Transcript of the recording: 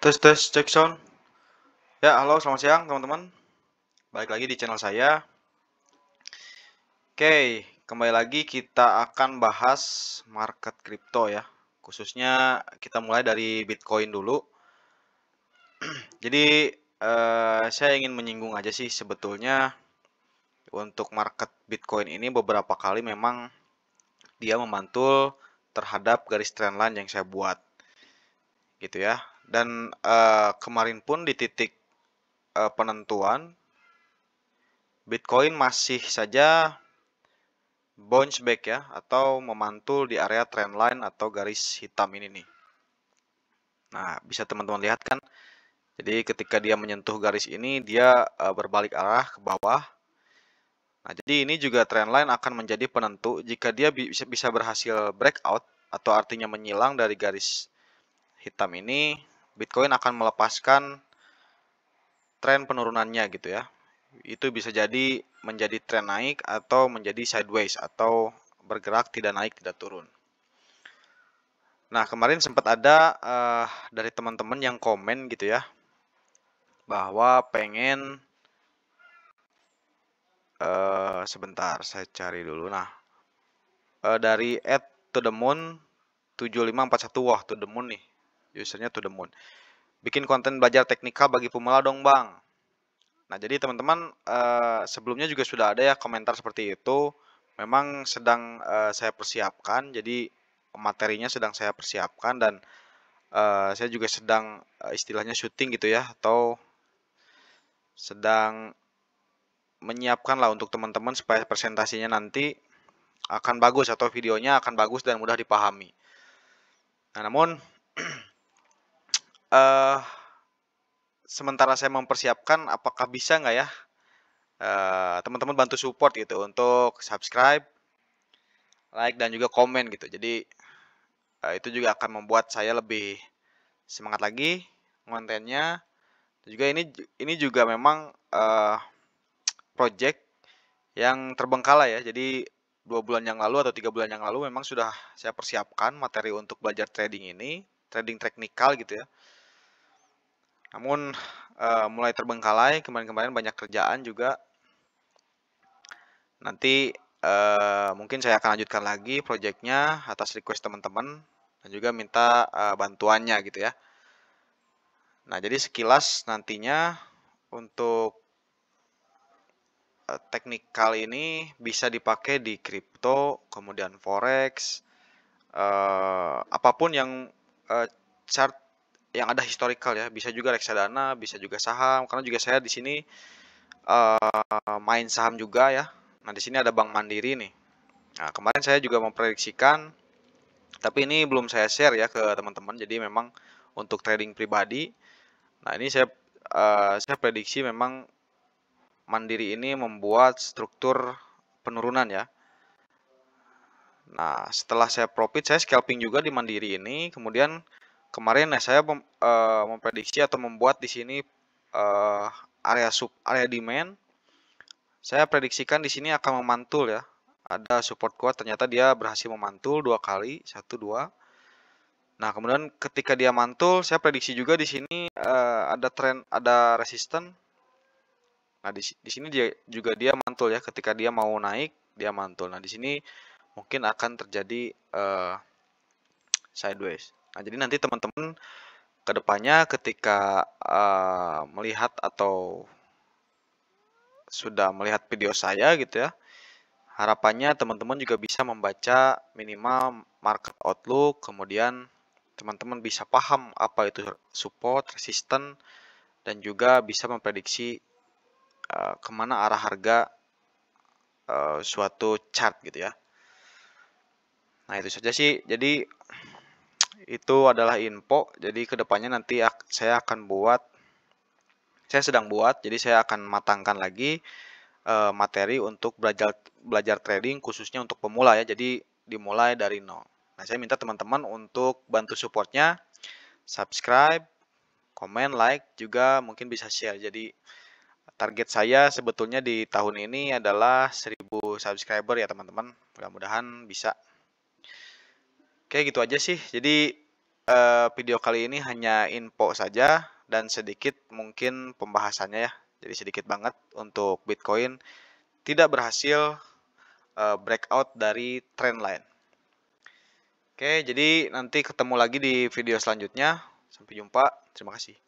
Tes tes cek sound. Ya, halo selamat siang teman-teman. Balik lagi di channel saya. Oke, kembali lagi kita akan bahas market kripto ya. Khususnya kita mulai dari Bitcoin dulu. Jadi saya ingin menyinggung aja sih sebetulnya untuk market Bitcoin ini beberapa kali memang dia memantul terhadap garis trendline yang saya buat. Gitu ya. Dan kemarin pun di titik penentuan Bitcoin masih saja bounce back ya, atau memantul di area trendline atau garis hitam ini nih. Nah, bisa teman-teman lihat kan. Jadi ketika dia menyentuh garis ini, dia berbalik arah ke bawah. Nah, jadi ini juga trendline akan menjadi penentu jika dia bisa berhasil breakout, atau artinya menyilang dari garis hitam ini, Bitcoin akan melepaskan tren penurunannya gitu ya. Itu bisa jadi menjadi tren naik atau menjadi sideways atau bergerak tidak naik tidak turun. Nah, kemarin sempat ada dari teman-teman yang komen gitu ya, bahwa pengen sebentar saya cari dulu. Nah, dari @tothemoon 7541, wah to the moon nih, usernya to the moon. Bikin konten belajar teknikal bagi pemula dong bang. Nah, jadi teman-teman sebelumnya juga sudah ada ya komentar seperti itu. Memang sedang saya persiapkan, jadi materinya sedang saya persiapkan dan saya juga sedang istilahnya syuting gitu ya, atau sedang menyiapkan lah untuk teman-teman supaya presentasinya nanti akan bagus atau videonya akan bagus dan mudah dipahami. Nah, namun sementara saya mempersiapkan, apakah bisa nggak ya teman-teman bantu support gitu untuk subscribe, like dan juga komen gitu. Jadi itu juga akan membuat saya lebih semangat lagi kontennya. Juga ini juga memang project yang terbengkalai ya. Jadi 2 bulan yang lalu atau 3 bulan yang lalu memang sudah saya persiapkan materi untuk belajar trading ini, trading teknikal gitu ya. Namun mulai terbengkalai, kemarin-kemarin banyak kerjaan juga. Nanti mungkin saya akan lanjutkan lagi projectnya atas request teman-teman dan juga minta bantuannya gitu ya. Nah, jadi sekilas nantinya untuk teknikal ini bisa dipakai di kripto, kemudian forex, apapun yang chart yang ada historical ya, bisa juga reksadana, bisa juga saham, karena juga saya di sini main saham juga ya. Nah, di sini ada Bank Mandiri nih. Nah, kemarin saya juga memprediksikan, tapi ini belum saya share ya ke teman-teman. Jadi memang untuk trading pribadi. Nah, ini saya prediksi memang Mandiri ini membuat struktur penurunan ya. Nah, setelah saya profit, saya scalping juga di Mandiri ini. Kemudian kemarin saya memprediksi atau membuat di sini area demand. Saya prediksikan di sini akan memantul ya. Ada support kuat, ternyata dia berhasil memantul 2 kali, 1 2. Nah, kemudian ketika dia mantul, saya prediksi juga di sini ada tren, ada resisten. Nah, di sini dia mantul ya, ketika dia mau naik, dia mantul. Nah, di sini mungkin akan terjadi sideways. Nah, jadi nanti teman-teman kedepannya ketika melihat atau sudah melihat video saya gitu ya, harapannya teman-teman juga bisa membaca minimal market outlook, kemudian teman-teman bisa paham apa itu support, resistance, dan juga bisa memprediksi kemana arah harga suatu chart gitu ya. Nah, itu saja sih. Jadi itu adalah info. Jadi kedepannya nanti saya sedang buat. Jadi saya akan matangkan lagi materi untuk belajar trading khususnya untuk pemula ya. Jadi dimulai dari nol. Nah, saya minta teman-teman untuk bantu supportnya, subscribe, komen, like, juga mungkin bisa share. Jadi target saya sebetulnya di tahun ini adalah 1000 subscriber ya teman-teman. Mudah-mudahan bisa. Oke, gitu aja sih. Jadi video kali ini hanya info saja dan sedikit mungkin pembahasannya ya. Jadi sedikit banget untuk Bitcoin tidak berhasil breakout dari trendline. Oke, jadi nanti ketemu lagi di video selanjutnya. Sampai jumpa. Terima kasih.